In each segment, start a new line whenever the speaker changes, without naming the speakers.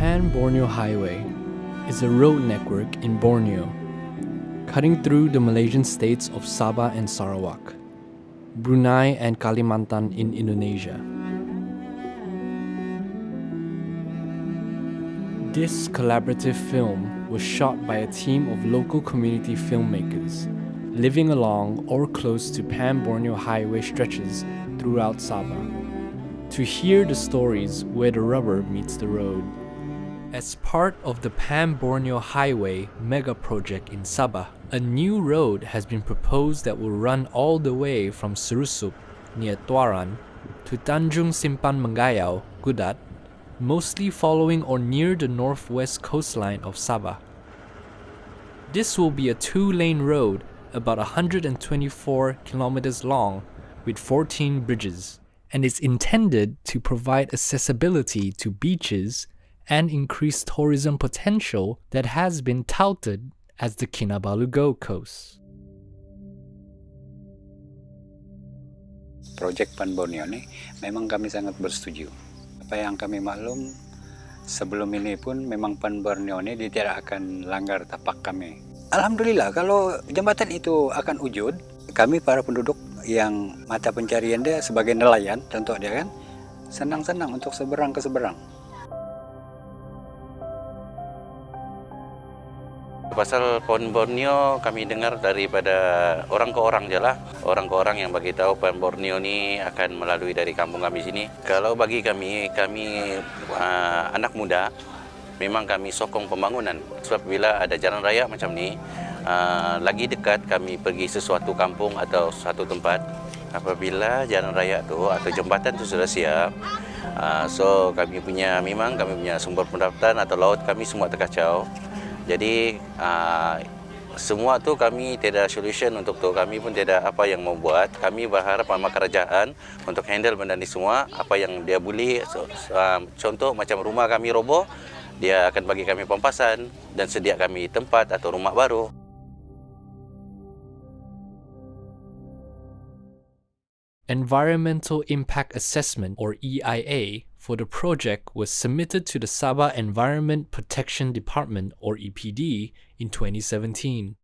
Pan Borneo Highway is a road network in Borneo, cutting through the Malaysian states of Sabah and Sarawak, Brunei and Kalimantan in Indonesia. This collaborative film was shot by a team of local community filmmakers living along or close to Pan Borneo Highway stretches throughout Sabah, to hear the stories where the rubber meets the road. As part of the Pan Borneo Highway mega project in Sabah, a new road has been proposed that will run all the way from Serusup, near Tuaran, to Tanjung Simpan Menggayau, Gudat, mostly following or near the northwest coastline of Sabah. This will be a two-lane road about 124 kilometers long with 14 bridges, and is intended to provide accessibility to beaches and increase tourism potential that has been touted as the Kinabalu Gold Coast.
Projek Pan Borneo ini memang kami sangat bersetuju. Apa yang kami maklum sebelum ini pun memang Pan Borneo ini dia tidak akan langgar tapak kami. Alhamdulillah kalau jembatan itu akan wujud, kami para penduduk yang mata pencarian dia sebagai nelayan, contoh dia kan, senang-senang untuk seberang ke seberang.
Pasal Pan Borneo kami dengar daripada orang ke orang je lah. Orang ke orang yang bagi tahu Pan Borneo ni akan melalui dari kampung kami sini. Kalau bagi kami anak muda, memang kami sokong pembangunan. Sebab bila ada jalan raya macam ni, lagi dekat kami pergi sesuatu kampung atau suatu tempat. Apabila jalan raya tu atau jembatan tu sudah siap, so memang kami punya sumber pendapatan atau laut kami semua terkacau. Jadi semua tu kami tidak solution untuk tu, kami pun tidak apa yang mau buat. Kami berharap sama kerajaan untuk handle benda ni semua, apa yang dia boleh. Contoh macam rumah kami roboh, dia akan bagi kami pampasan dan sedia kami tempat atau rumah baru.
Environmental Impact Assessment, or EIA, for the project was submitted to the Sabah Environment Protection Department, or EPD, in 2017.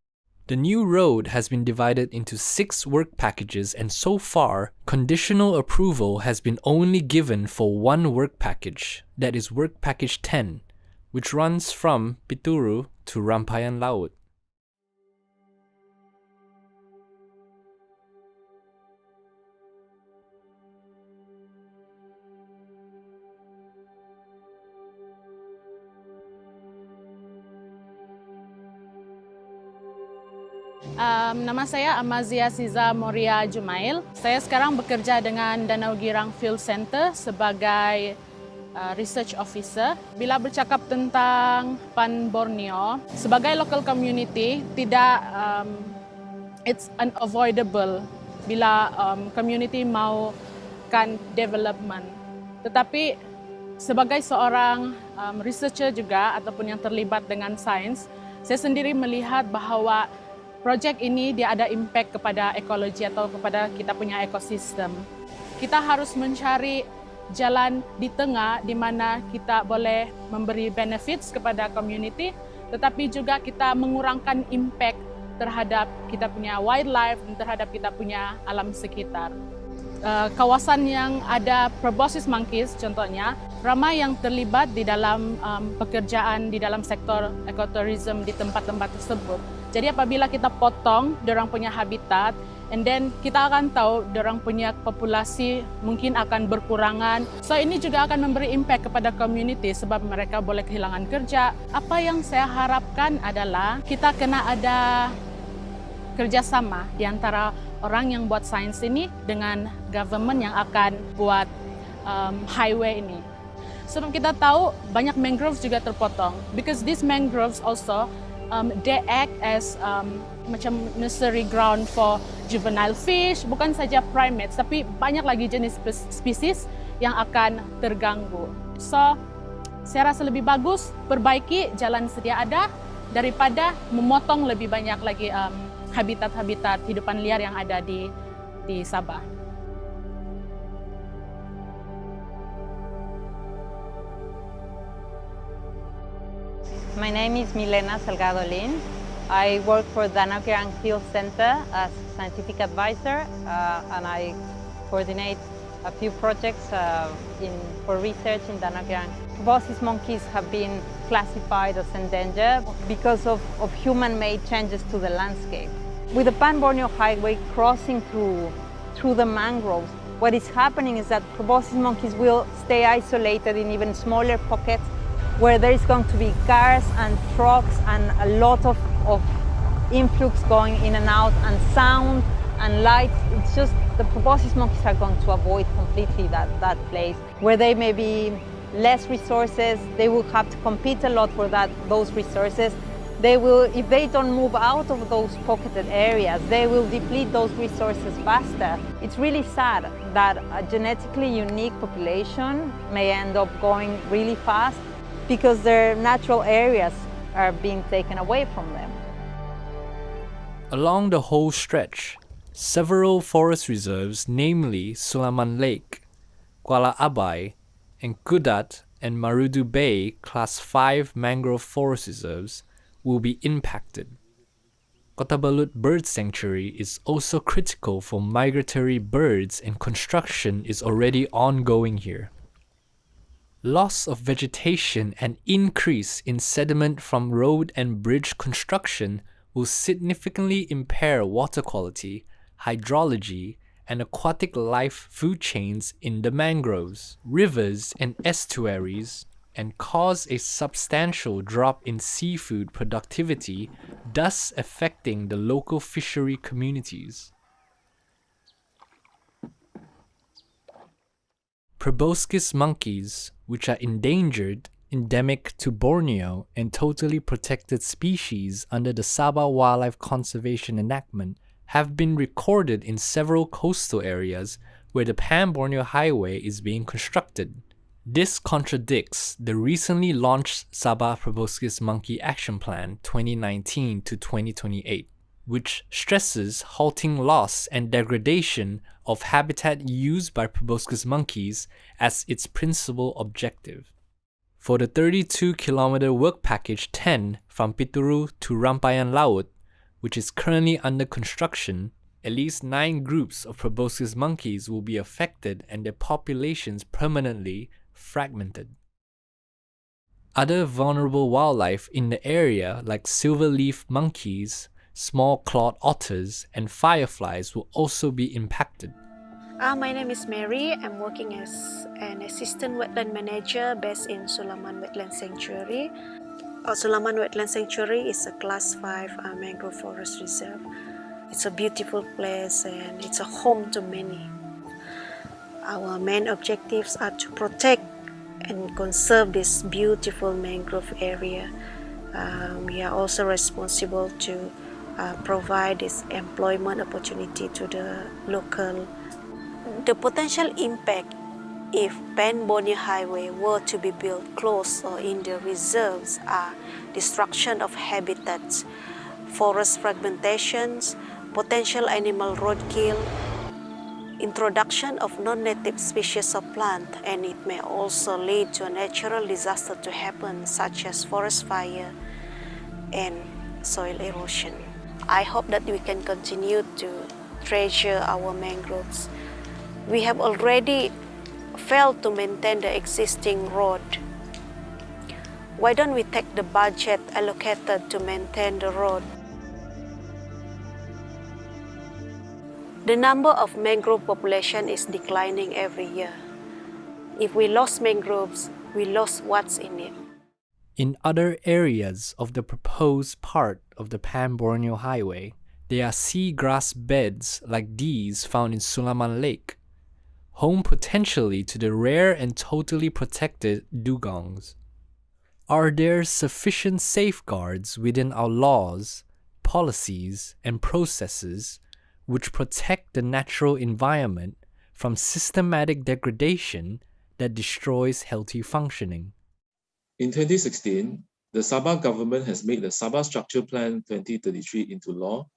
The new road has been divided into 6 work packages, and so far, conditional approval has been only given for one work package, that is Work Package 10, which runs from Pituru to Rampayan Laut.
Nama saya Amazia Siza Moria Jumail. Saya sekarang bekerja dengan Danau Girang Field Center sebagai research officer. Bila bercakap tentang Pan Borneo, sebagai local community, it's unavoidable bila community maukan development. Tetapi sebagai seorang researcher juga ataupun yang terlibat dengan sains, saya sendiri melihat bahawa projek ini dia ada impact kepada ekologi atau kepada kita punya ekosistem. Kita harus mencari jalan di tengah di mana kita boleh memberi benefits kepada community, tetapi juga kita mengurangkan impact terhadap kita punya wildlife dan terhadap kita punya alam sekitar. Kawasan yang ada proboscis monkeys contohnya, ramai yang terlibat di dalam pekerjaan di dalam sektor ekoturism di tempat-tempat tersebut. Jadi apabila kita potong dorang punya habitat, and then kita akan tahu dorang punya populasi mungkin akan berkurangan. So ini juga akan memberi impact kepada community sebab mereka boleh kehilangan kerja. Apa yang saya harapkan adalah kita kena ada kerjasama di antara orang yang buat sains ini dengan government yang akan buat highway ini. Sebab kita tahu banyak mangroves juga terpotong. Because these mangroves also they act as macam nursery ground for juvenile fish, bukan saja primates, tapi banyak lagi jenis spesies yang akan terganggu. So, saya rasa lebih bagus perbaiki jalan sedia ada daripada memotong lebih banyak lagi habitat-habitat hidupan liar yang ada di Sabah.
My name is Milena Salgado Lin. I work for Danau Kerang Field Center as scientific advisor, and I coordinate a few projects for research in Danau Kerang. Proboscis monkeys have been classified as endangered because of human-made changes to the landscape. With the Pan Borneo Highway crossing through the mangroves, what is happening is that proboscis monkeys will stay isolated in even smaller pockets where there is going to be cars and trucks and a lot of influx going in and out, and sound and light. It's just the proboscis monkeys are going to avoid completely that place where they may be less resources. They will have to compete a lot for those resources. They will, if they don't move out of those pocketed areas, they will deplete those resources faster. It's really sad that a genetically unique population may end up going really fast because their natural areas are being taken away from them.
Along the whole stretch, several forest reserves, namely Sulaman Lake, Kuala Abai, and Kudat and Marudu Bay Class 5 mangrove forest reserves, will be impacted. Kota Balut Bird Sanctuary is also critical for migratory birds, and construction is already ongoing here. Loss of vegetation and increase in sediment from road and bridge construction will significantly impair water quality, hydrology, and aquatic life food chains in the mangroves, rivers, and estuaries, and cause a substantial drop in seafood productivity, thus affecting the local fishery communities. Proboscis monkeys, which are endangered, endemic to Borneo, and totally protected species under the Sabah Wildlife Conservation Enactment, have been recorded in several coastal areas where the Pan Borneo Highway is being constructed. This contradicts the recently launched Sabah Proboscis Monkey Action Plan 2019 to 2028, which stresses halting loss and degradation of habitat used by proboscis monkeys as its principal objective. For the 32-kilometer work package 10 from Pituru to Rampayan Laut, which is currently under construction, at least 9 groups of proboscis monkeys will be affected and their populations permanently fragmented. Other vulnerable wildlife in the area, like silverleaf monkeys, small clawed otters, and fireflies, will also be impacted.
My name is Mary. I'm working as an assistant wetland manager based in Sulaman Wetland Sanctuary. Sulaman Wetland Sanctuary is a Class 5 mangrove forest reserve. It's a beautiful place and it's a home to many. Our main objectives are to protect and conserve this beautiful mangrove area. We are also responsible to provide this employment opportunity to the local. The potential impact if Pan Borneo Highway were to be built close or in the reserves are destruction of habitats, forest fragmentations, potential animal roadkill, introduction of non-native species of plant, and it may also lead to a natural disaster to happen such as forest fire and soil erosion. I hope that we can continue to treasure our mangroves. We have already failed to maintain the existing road. Why don't we take the budget allocated to maintain the road? The number of mangrove population is declining every year. If we lost mangroves, we lost what's in it.
In other areas of the proposed part of the Pan Borneo Highway, there are seagrass beds like these found in Sulaman Lake, home potentially to the rare and totally protected dugongs. Are there sufficient safeguards within our laws, policies, and processes which protect the natural environment from systematic degradation that destroys healthy functioning?
In 2016, the Sabah government has made the Sabah Structure Plan 2033 into law.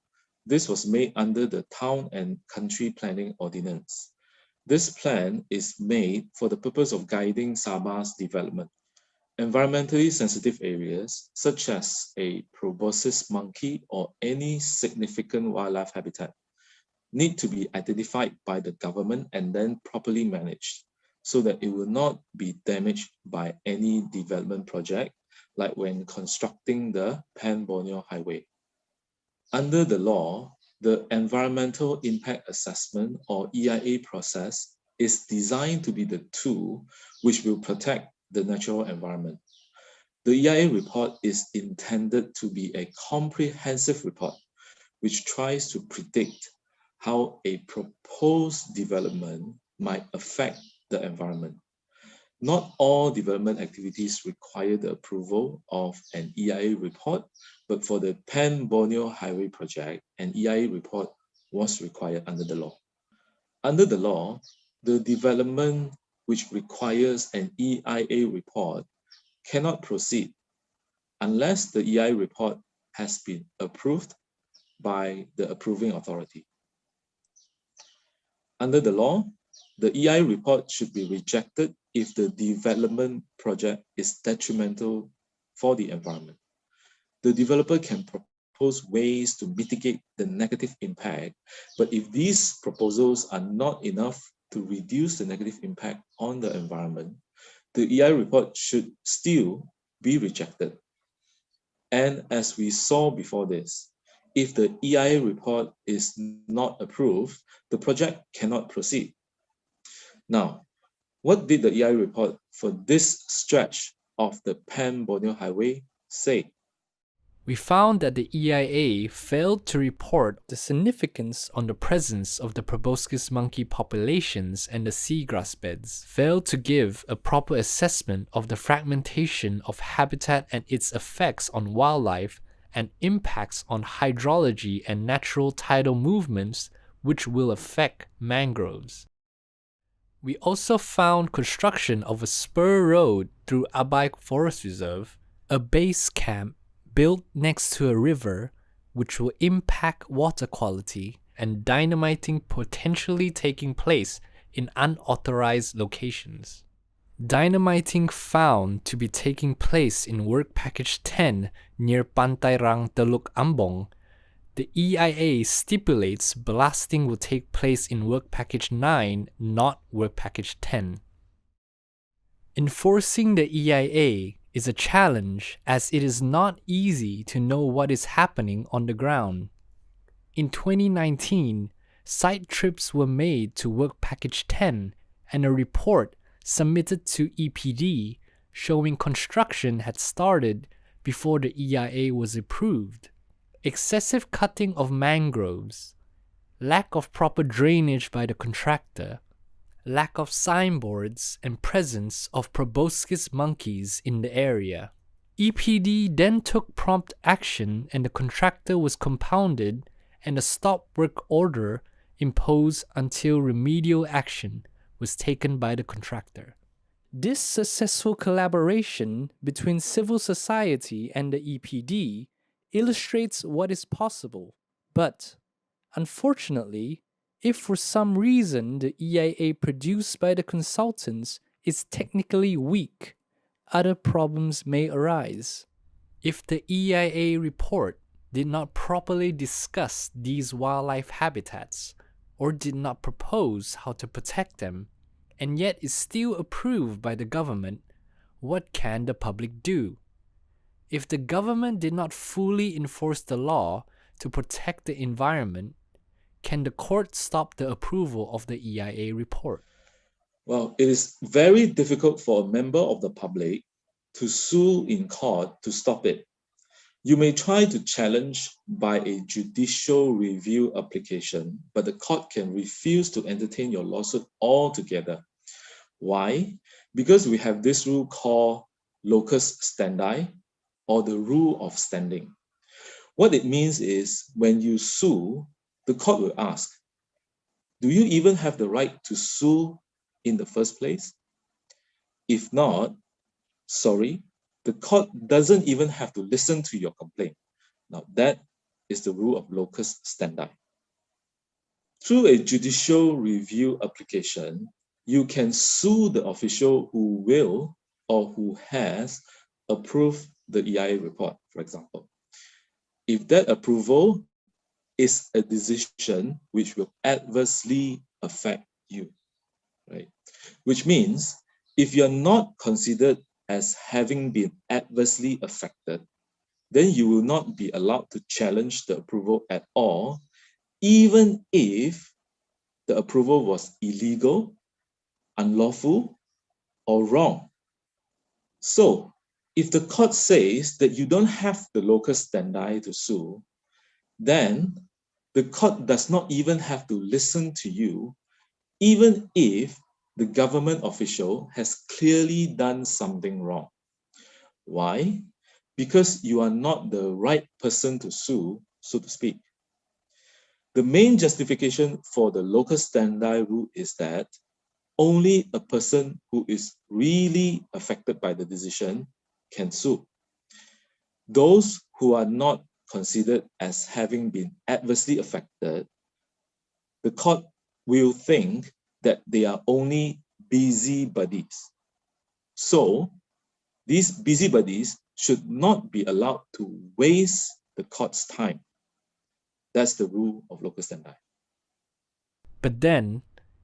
This was made under the Town and Country Planning Ordinance. This plan is made for the purpose of guiding Sabah's development. environmentally sensitive areas, such as a proboscis monkey or any significant wildlife habitat, need to be identified by the government and then properly managed so that it will not be damaged by any development project, like when constructing the Pan Borneo Highway. Under the law, the Environmental Impact Assessment or EIA process is designed to be the tool which will protect the natural environment. The EIA report is intended to be a comprehensive report which tries to predict how a proposed development might affect the environment. Not all development activities require the approval of an EIA report, but for the Pan Borneo Highway project, an EIA report was required under the law. Under the law, the development which requires an EIA report cannot proceed unless the EIA report has been approved by the approving authority. Under the law, the EIA report should be rejected if the development project is detrimental for the environment. The developer can propose ways to mitigate the negative impact, but if these proposals are not enough to reduce the negative impact on the environment, the EIA report should still be rejected. And as we saw before this, if the EIA report is not approved, the project cannot proceed. Now, what did the EIA report for this stretch of the Pan Borneo Highway say?
We found that the EIA failed to report the significance on the presence of the proboscis monkey populations and the seagrass beds, failed to give a proper assessment of the fragmentation of habitat and its effects on wildlife and impacts on hydrology and natural tidal movements which will affect mangroves. We also found construction of a spur road through Abai Forest Reserve, a base camp built next to a river which will impact water quality, and dynamiting potentially taking place in unauthorized locations. Dynamiting found to be taking place in Work Package 10 near Pantai Rang Teluk Ambong. The EIA stipulates blasting will take place in Work Package 9, not Work Package 10. Enforcing the EIA is a challenge as it is not easy to know what is happening on the ground. In 2019, site trips were made to Work Package 10 and a report submitted to EPD showing construction had started before the EIA was approved. Excessive cutting of mangroves, lack of proper drainage by the contractor, lack of signboards, and presence of proboscis monkeys in the area. EPD then took prompt action and the contractor was compounded and a stop work order imposed until remedial action was taken by the contractor. This successful collaboration between civil society and the EPD illustrates what is possible, but unfortunately, if for some reason the EIA produced by the consultants is technically weak, other problems may arise. If the EIA report did not properly discuss these wildlife habitats or did not propose how to protect them, and yet is still approved by the government, what can the public do? If the government did not fully enforce the law to protect the environment, can the court stop the approval of the EIA report?
Well, it is very difficult for a member of the public to sue in court to stop it. You may try to challenge by a judicial review application, but the court can refuse to entertain your lawsuit altogether. Why? Because we have this rule called locus standi, or the rule of standing. What it means is when you sue, the court will ask, do you even have the right to sue in the first place? If not, sorry, the court doesn't even have to listen to your complaint. Now that is the rule of locus standi. Through a judicial review application, you can sue the official who will or who has approved the EIA report, for example. If that approval is a decision which will adversely affect you, right? Which means if you're not considered as having been adversely affected, then you will not be allowed to challenge the approval at all, even if the approval was illegal, unlawful, or wrong. So, if the court says that you don't have the locus standi to sue, then the court does not even have to listen to you, even if the government official has clearly done something wrong. Why? Because you are not the right person to sue, so to speak. The main justification for the locus standi rule is that only a person who is really affected by the decision can sue. Those who are not considered as having been adversely affected, the court will think that they are only busybodies. So, these busybodies should not be allowed to waste the court's time. That's the rule of locus standi.
But then,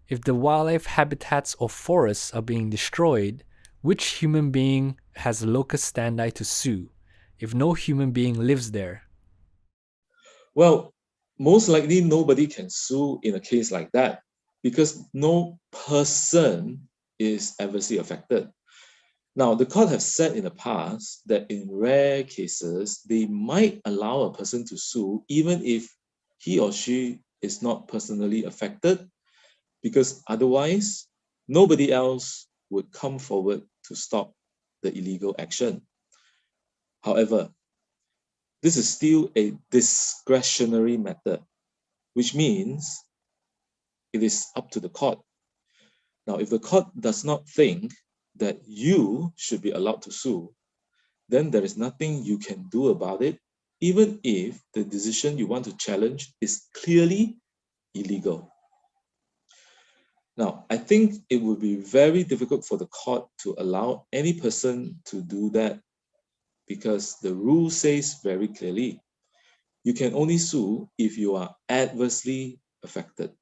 if the wildlife habitats or forests are being destroyed, which human being has a locus standi to sue if no human being lives there?
Well, most likely nobody can sue in a case like that because no person is adversely affected. Now, the court has said in the past that in rare cases, they might allow a person to sue even if he or she is not personally affected, because otherwise, nobody else would come forward to stop the illegal action. However, this is still a discretionary matter, which means it is up to the court. Now, if the court does not think that you should be allowed to sue, then there is nothing you can do about it, even if the decision you want to challenge is clearly illegal. Now, I think it would be very difficult for the court to allow any person to do that because the rule says very clearly, you can only sue if you are adversely affected.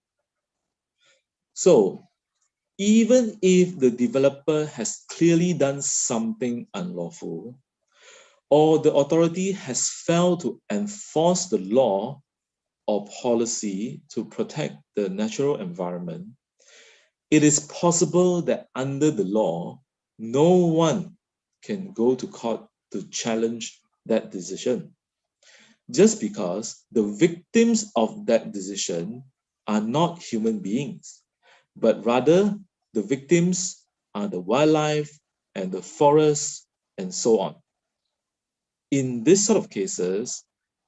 So, even if the developer has clearly done something unlawful, or the authority has failed to enforce the law or policy to protect the natural environment, it is possible that under the law, no one can go to court to challenge that decision, just because the victims of that decision are not human beings, but rather the victims are the wildlife and the forests and so on. In this sort of cases,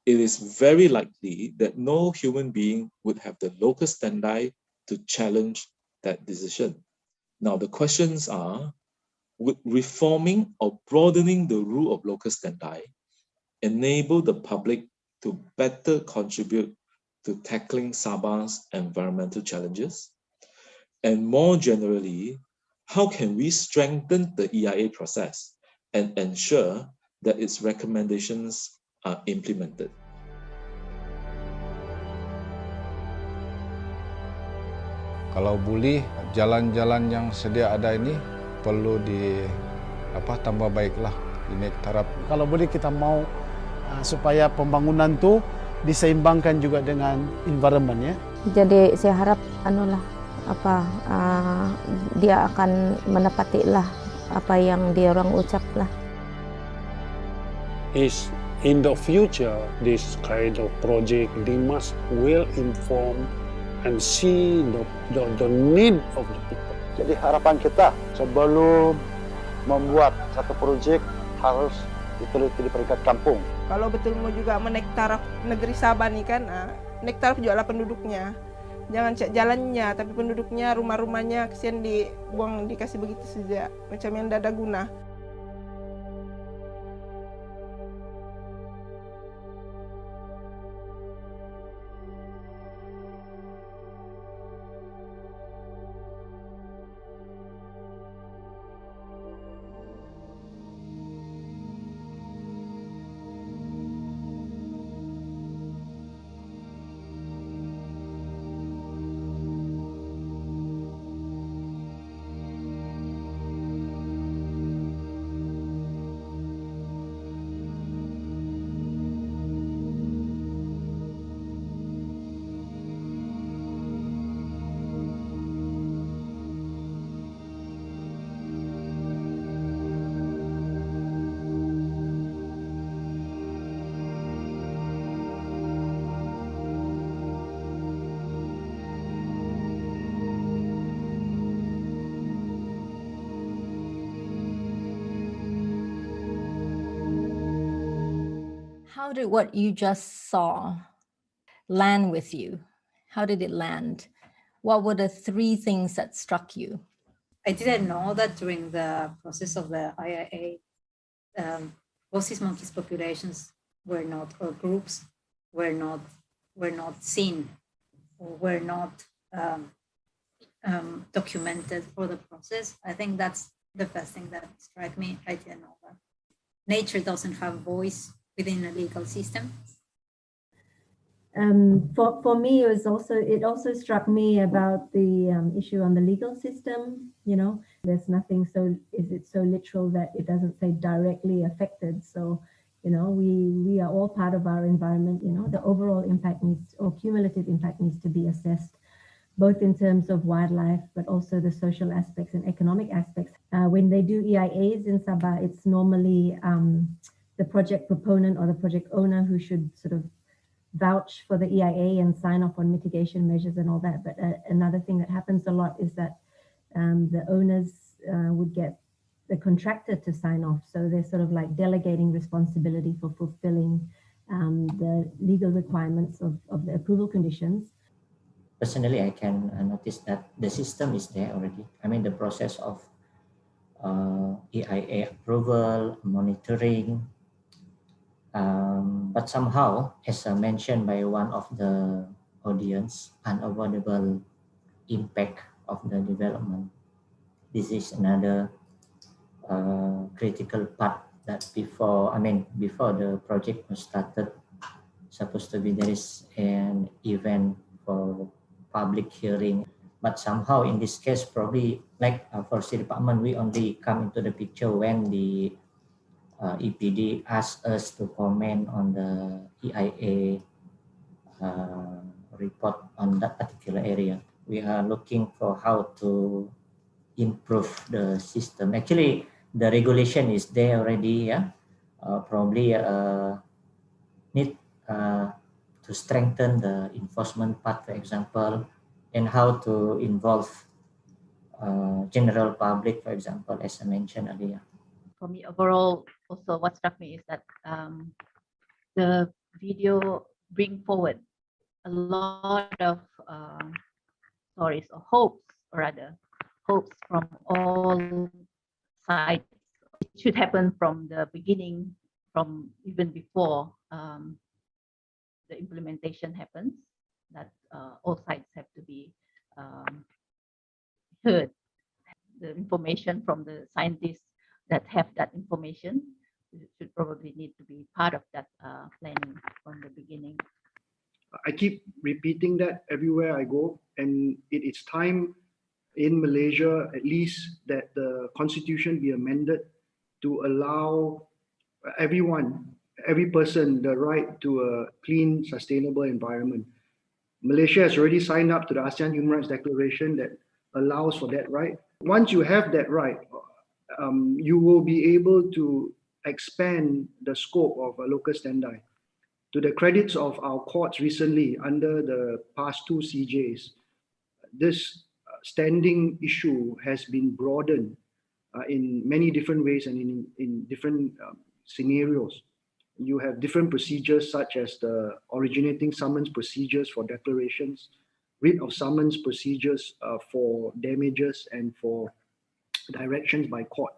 it is very likely that no human being would have the locus standi to challenge that decision. Now, the questions are, would reforming or broadening the rule of locus standi enable the public to better contribute to tackling Sabah's environmental challenges? And more generally, how can we strengthen the EIA process and ensure that its recommendations are implemented?
Kalau boleh, jalan-jalan yang sedia ada ini perlu tambah baiklah. Ini taraf.
Kalau boleh kita mau supaya pembangunan tu diseimbangkan juga dengan environment ya.
Jadi saya harap dia akan menepatilah apa yang dia orang ucaplah.
Is in the future this kind of project they must well inform and see the need of the people.
Jadi harapan kita sebelum membuat satu projek harus diteliti di peringkat kampung.
Kalau betul mau juga menaik taraf negeri Sabah nih kan, naik taraf juga lah penduduknya. Jangan cek jalannya, tapi penduduknya, rumah-rumahnya kesian dibuang, dikasih begitu saja, macam yang tidak ada guna.
How did what you just saw land with you? How did it land? What were the 3 things that struck you?
I didn't know that during the process of the EIA, rhesus monkeys populations were not, or groups were not seen or were not documented for the process. I think that's the first thing that struck me. I didn't know that nature doesn't have voice within a legal system.
For me, it also struck me about the issue on the legal system. You know, there's nothing is it so literal that it doesn't say directly affected. So, you know, we are all part of our environment. You know, the overall impact cumulative impact needs to be assessed, both in terms of wildlife, but also the social aspects and economic aspects. When they do EIAs in Sabah, it's normally the project proponent or the project owner who should sort of vouch for the EIA and sign off on mitigation measures and all that. But another thing that happens a lot is that the owners would get the contractor to sign off. So they're sort of like delegating responsibility for fulfilling the legal requirements of the approval conditions.
Personally, I can notice that the system is there already. I mean, the process of EIA approval, monitoring, but somehow, as mentioned by one of the audience, unavoidable impact of the development. This is another critical part that before the project was started, supposed to be there is an event for public hearing, but somehow in this case, probably like for State Department, we only come into the picture when the EPD asked us to comment on the EIA report on that particular area. We are looking for how to improve the system. Actually, the regulation is there already. Yeah, probably need to strengthen the enforcement part, for example, and how to involve general public, for example, as I mentioned earlier.
For me, overall, also what struck me is that the video bring forward a lot of stories or hopes from all sides. It should happen from the beginning, from even before the implementation happens, that all sides have to be heard. The information from the scientists that have that information should probably need to be part of that planning from the beginning.
I keep repeating that everywhere I go, and it's time in Malaysia at least that the constitution be amended to allow every person the right to a clean, sustainable environment. Malaysia has already signed up to the ASEAN Human Rights Declaration that allows for that right. Once you have that right, you will be able to expand the scope of a locus standi. To the credits of our courts recently, under the past 2 CJs, this standing issue has been broadened in many different ways and in different scenarios. You have different procedures such as the originating summons procedures for declarations, writ of summons procedures for damages and for directions by court.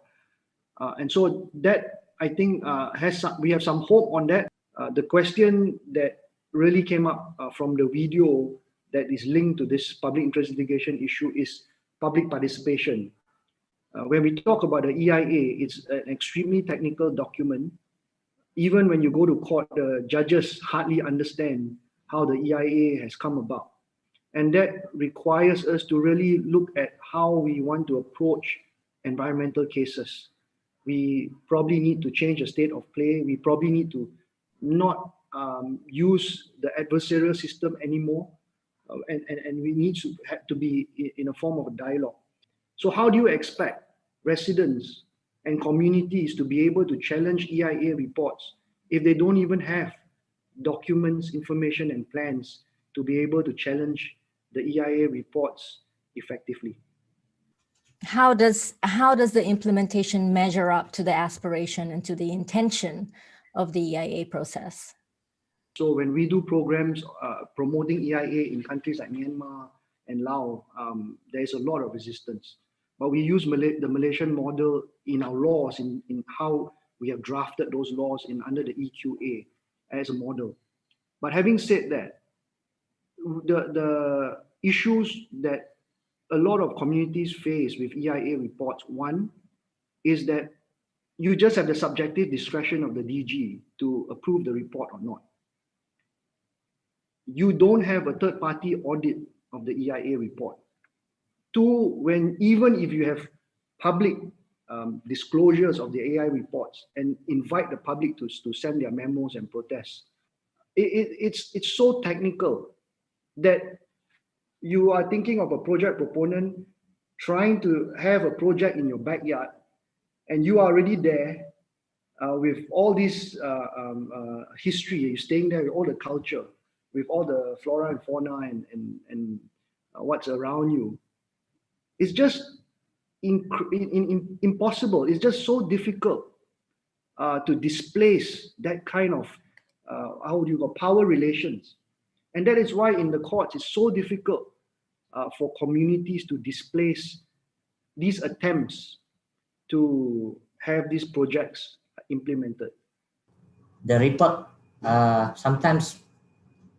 And so that, I think, we have some hope on that. The question that really came up from the video that is linked to this public interest litigation issue is public participation. When we talk about the EIA, it's an extremely technical document. Even when you go to court, the judges hardly understand how the EIA has come about. And that requires us to really look at how we want to approach environmental cases. We probably need to change the state of play. We probably need to not use the adversarial system anymore. And we need to have to be in a form of a dialogue. So how do you expect residents and communities to be able to challenge EIA reports if they don't even have documents, information, and plans to be able to challenge the EIA reports effectively?
How does the implementation measure up to the aspiration and to the intention of the EIA process.
So when we do programs promoting EIA in countries like Myanmar and Laos, there is a lot of resistance. But we use the Malaysian model in our laws, in how we have drafted those laws under the EQA as a model. But having said that, the issues that a lot of communities face with EIA reports, one is that you just have the subjective discretion of the DG to approve the report or not. You don't have a third-party audit of the EIA report. Two, even if you have public disclosures of the EIA reports and invite the public to send their memos and protests, it's so technical that you are thinking of a project proponent trying to have a project in your backyard, and you are already there with all this history. You're staying there with all the culture, with all the flora and fauna and what's around you. It's just impossible. It's just so difficult to displace that kind of power relations. And that is why in the courts, it's so difficult for communities to displace these attempts to have these projects implemented.
The report sometimes,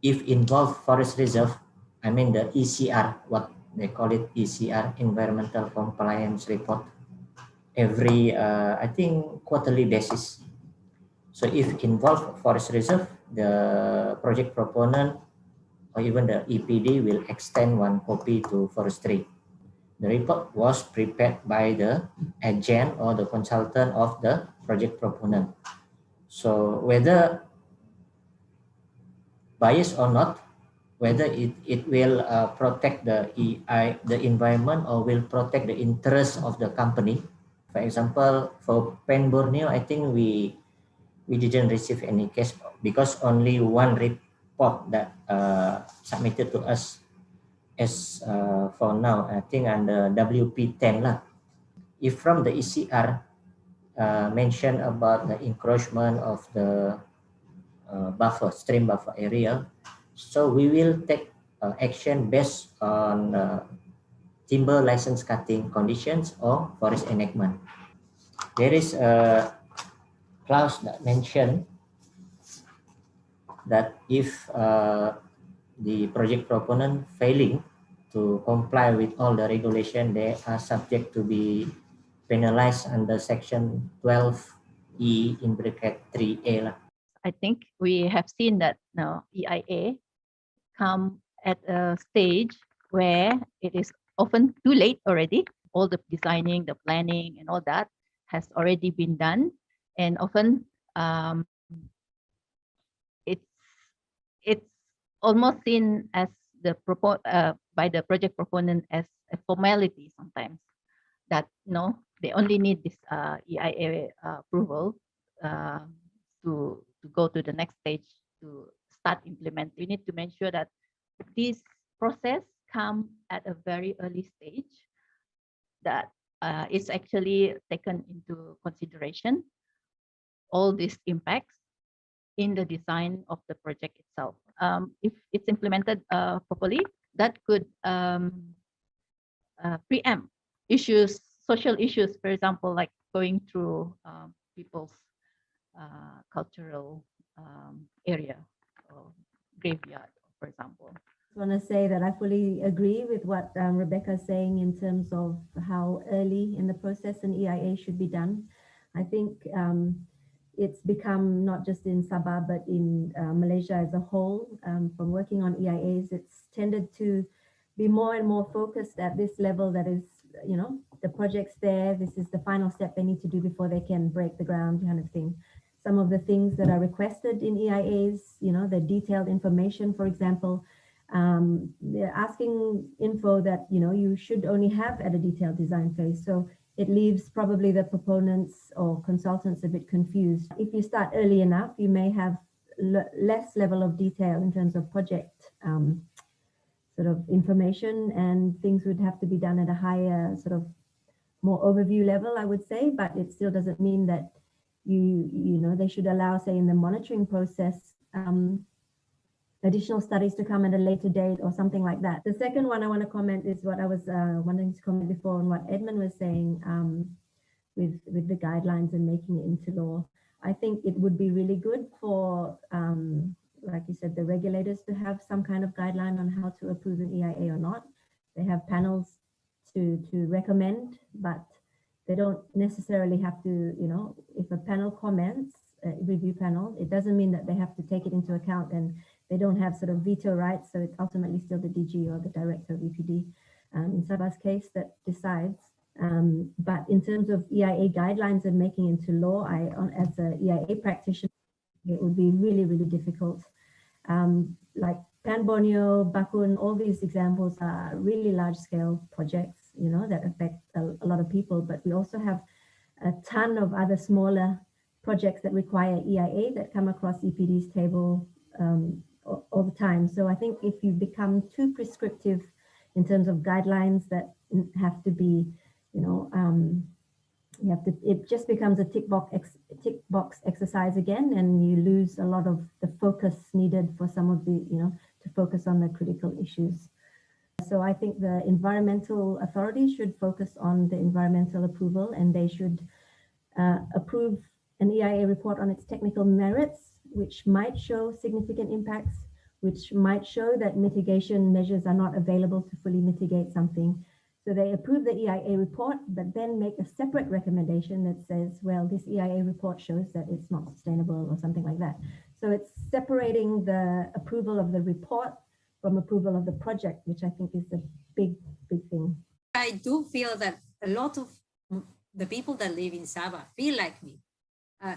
if involve forest reserve, I mean the ECR, what they call it, ECR, environmental compliance report, every I think quarterly basis. So if involve forest reserve, the project proponent or even the EPD will extend one copy to forestry. The report was prepared by the agent or the consultant of the project proponent. So whether biased or not, whether it will protect the environment or will protect the interests of the company. For example, for Pan Borneo, I think we didn't receive any case because only one report that submitted to us as for now, I think under WP10 lah. If from the ECR mentioned about the encroachment of the stream buffer area, so we will take action based on timber license cutting conditions or forest enactment. There is a clause that mentioned that if the project proponent failing to comply with all the regulation, they are subject to be penalized under section 12E in bracket 3A.
I think we have seen that now EIA come at a stage where it is often too late already. All the designing, the planning and all that has already been done. And often it's almost seen as by the project proponent as a formality sometimes, that they only need this EIA approval to go to the next stage to start implementing. We need to make sure that this process come at a very early stage, that it's actually taken into consideration all these impacts in the design of the project itself. If it's implemented properly, that could preempt issues, social issues, for example, like going through people's cultural area or graveyard, for example.
I want to say that I fully agree with what Rebecca is saying in terms of how early in the process an EIA should be done. I think it's become not just in Sabah, but in Malaysia as a whole, from working on EIAs, it's tended to be more and more focused at this level, that is, the project's there, this is the final step they need to do before they can break the ground, kind of thing. Some of the things that are requested in EIAs, the detailed information, for example, they're asking info that, you should only have at a detailed design phase. So it leaves probably the proponents or consultants a bit confused. If you start early enough, you may have less level of detail in terms of project sort of information, and things would have to be done at a higher sort of more overview level, I would say, but it still doesn't mean that they should allow, say, in the monitoring process, additional studies to come at a later date or something like that. The second one I want to comment is what I was wanting to comment before on what Edmund was saying with the guidelines and making it into law. I think it would be really good for, like you said, the regulators to have some kind of guideline on how to approve an EIA or not. They have panels to recommend, but they don't necessarily have to, if a panel comments, a review panel, it doesn't mean that they have to take it into account, and they don't have sort of veto rights. So it's ultimately still the DG or the director of EPD in Sabah's case that decides. But in terms of EIA guidelines and making into law, as an EIA practitioner, it would be really, really difficult. Like Pan Borneo, Bakun, all these examples are really large-scale projects, that affect a lot of people. But we also have a ton of other smaller projects that require EIA that come across EPD's table all the time. So I think if you become too prescriptive in terms of guidelines that have to be, it just becomes a tick box exercise again, and you lose a lot of the focus needed for some of the, to focus on the critical issues. So I think the environmental authorities should focus on the environmental approval, and they should approve an EIA report on its technical merits, which might show significant impacts, which might show that mitigation measures are not available to fully mitigate something. So they approve the EIA report, but then make a separate recommendation that says, well, this EIA report shows that it's not sustainable or something like that. So it's separating the approval of the report from approval of the project, which I think is a big, big thing.
I do feel that a lot of the people that live in Sabah feel like me,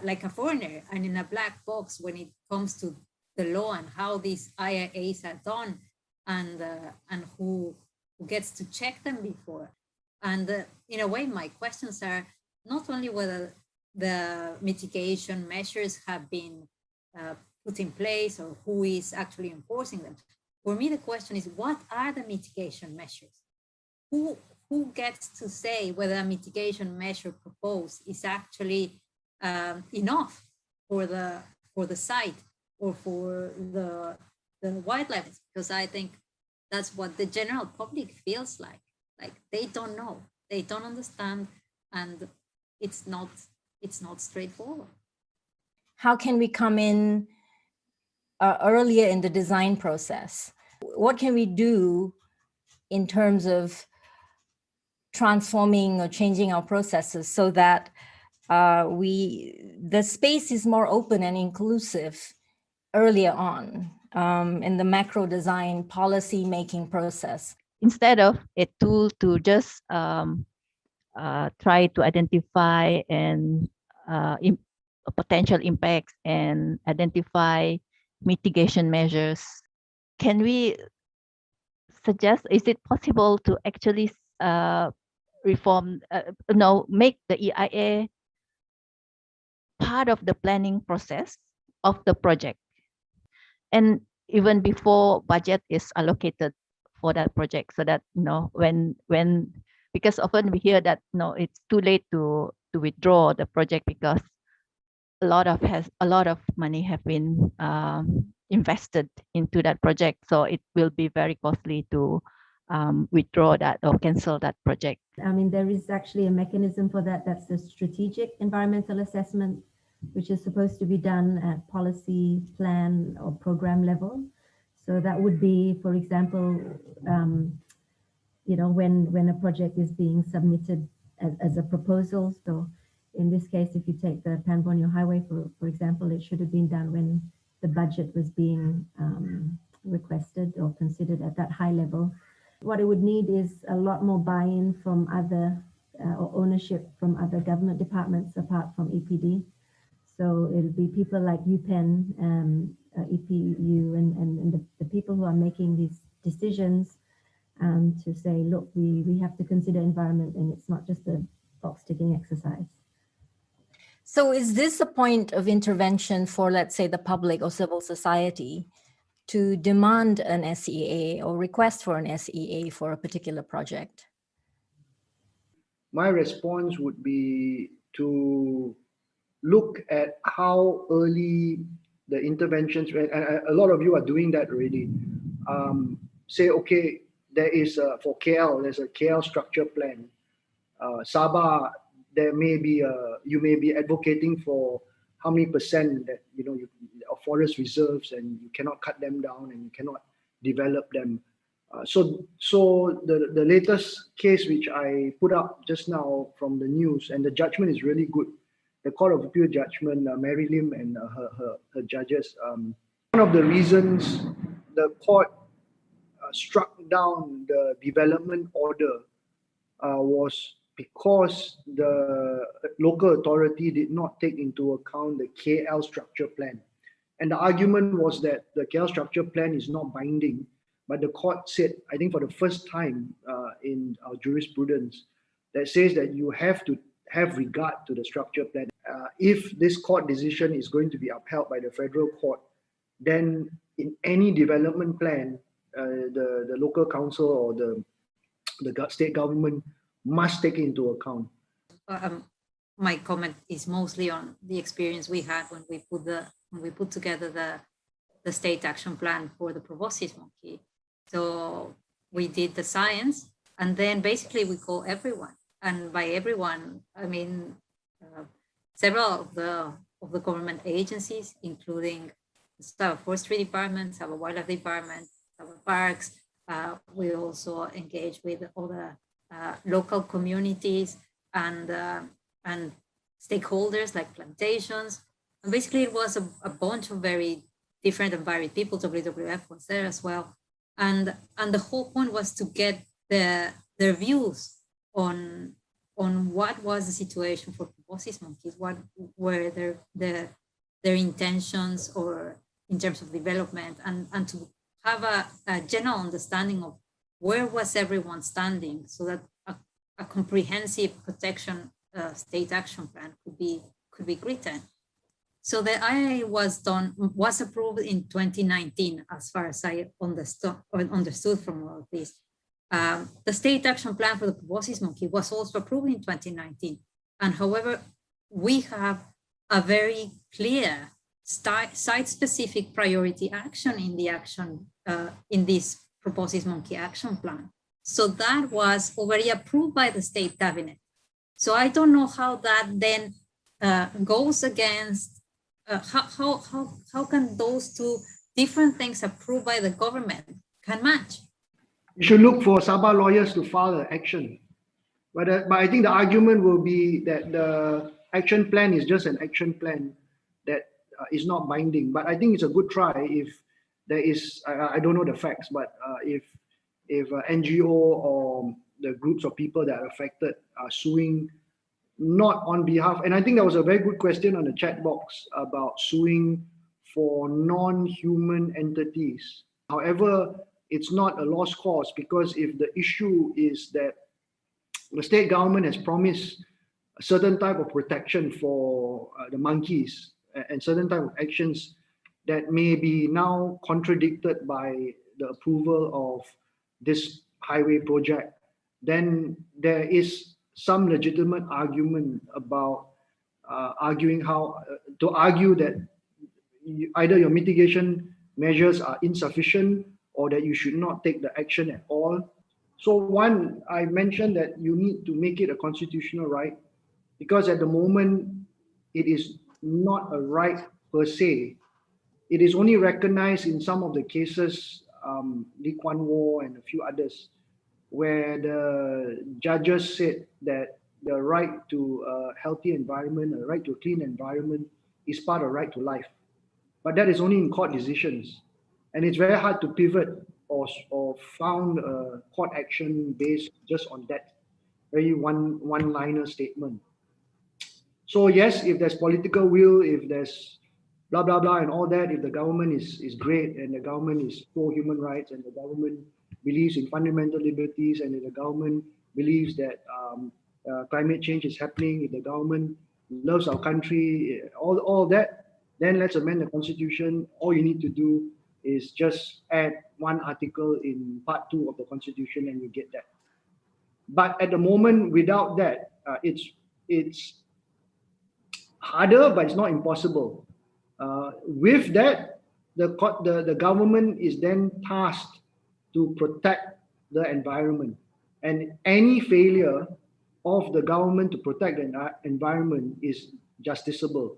like a foreigner and in a black box when it comes to the law and how these IIAs are done, and who gets to check them before. And in a way, my questions are not only whether the mitigation measures have been put in place or who is actually enforcing them. For me, the question is, what are the mitigation measures? Who gets to say whether a mitigation measure proposed is actually enough for the site or for the wildlife? Because I think that's what the general public feels like they don't know, they don't understand, and it's not straightforward.
How can we come in earlier in the design process? What can we do in terms of transforming or changing our processes so that the space is more open and inclusive earlier on in the macro design policy making process?
Instead of a tool to just try to identify and potential impacts and identify mitigation measures, can we suggest, is it possible to actually make the EIA part of the planning process of the project, and even before budget is allocated for that project, so that when because often we hear that it's too late to withdraw the project because a lot of money have been invested into that project, so it will be very costly to withdraw that or cancel that project.
I mean, there is actually a mechanism for that. That's the strategic environmental assessment, which is supposed to be done at policy, plan, or program level. So that would be, for example, when a project is being submitted as a proposal. So in this case, if you take the Pan Borneo Highway, for example, it should have been done when the budget was being requested or considered at that high level. What it would need is a lot more buy-in from other or ownership from other government departments apart from EPD. So it'll be people like UPenn, EPU, and the people who are making these decisions to say, look, we have to consider environment, and it's not just a box-ticking exercise.
So is this a point of intervention for, let's say, the public or civil society to demand an SEA or request for an SEA for a particular project?
My response would be to look at how early the interventions, and a lot of you are doing that already. Say, okay, there is for KL, there's a KL structure plan. Sabah, there may be you may be advocating for how many percent that of forest reserves, and you cannot cut them down and you cannot develop them. So the latest case which I put up just now from the news, and the judgment is really good. The Court of Appeal judgment, Mary Lim and her judges. One of the reasons the court struck down the development order was because the local authority did not take into account the KL structure plan. And the argument was that the KL structure plan is not binding, but the court said, I think for the first time in our jurisprudence, that says that you have to have regard to the structure plan. If this court decision is going to be upheld by the federal court, then in any development plan, the local council or the state government must take into account.
My comment is mostly on the experience we had when we put together the state action plan for the proboscis monkey. So we did the science, and then basically we call everyone, and by everyone I mean several of the government agencies, including the Forestry Department, our Wildlife Department, our parks. We also engage with all the local communities and stakeholders like plantations. And basically it was a bunch of very different and varied people. WWF was there as well. And the whole point was to get their views on what was the situation for proboscis monkeys, what were their intentions or in terms of development, and to have a general understanding of where was everyone standing, so that a comprehensive protection state action plan could be written. So the EIA was approved in 2019, as far as I understood from all of this. The state action plan for the proboscis monkey was also approved in 2019. And however, we have a very clear site-specific priority action in the action in this proboscis monkey action plan. So that was already approved by the state cabinet. So I don't know how that then goes against, how can those two different things approved by the government can match?
You should look for Sabah lawyers to file an action. But I think the argument will be that the action plan is just an action plan that is not binding. But I think it's a good try if there is, I don't know the facts, but if NGO or the groups of people that are affected are suing not on behalf, and I think that was a very good question on the chat box about suing for non-human entities. However, it's not a lost cause, because if the issue is that the state government has promised a certain type of protection for the monkeys and certain type of actions that may be now contradicted by the approval of this highway project, then there is some legitimate argument about arguing how to argue that either your mitigation measures are insufficient or that you should not take the action at all. So one, I mentioned that you need to make it a constitutional right, because at the moment it is not a right per se. It is only recognized in some of the cases, Lee Kuan Yew and a few others, where the judges said that the right to a healthy environment, a right to a clean environment is part of right to life. But that is only in court decisions. And it's very hard to pivot or found a court action based just on that very one-liner statement. So yes, if there's political will, if there's blah, blah, blah, and all that, if the government is great and the government is pro human rights and the government believes in fundamental liberties, and if the government believes that climate change is happening, if the government loves our country, all that, then let's amend the constitution. All you need to do is just add one article in part 2 of the constitution and you get that. But at the moment, without that, it's harder, but it's not impossible. With that, the government is then tasked to protect the environment. And any failure of the government to protect the environment is justiciable.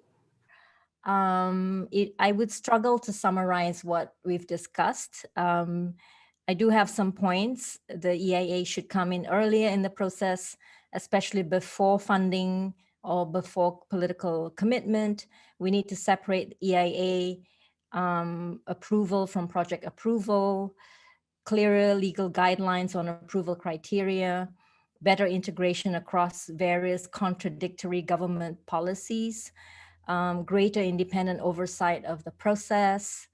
I would struggle to summarize what we've discussed. I do have some points. The EIA should come in earlier in the process, especially before funding or before political commitment. We need to separate EIA approval from project approval, clearer legal guidelines on approval criteria, better integration across various contradictory government policies, greater independent oversight of the process,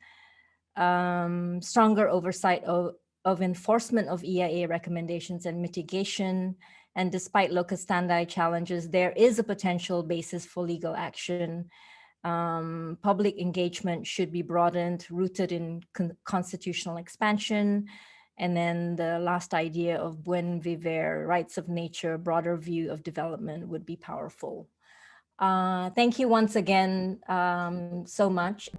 stronger oversight of enforcement of EIA recommendations and mitigation. And despite locus standi challenges, there is a potential basis for legal action. Public engagement should be broadened, rooted in constitutional expansion. And then the last idea of buen vivir, rights of nature, broader view of development would be powerful. Thank you once again so much.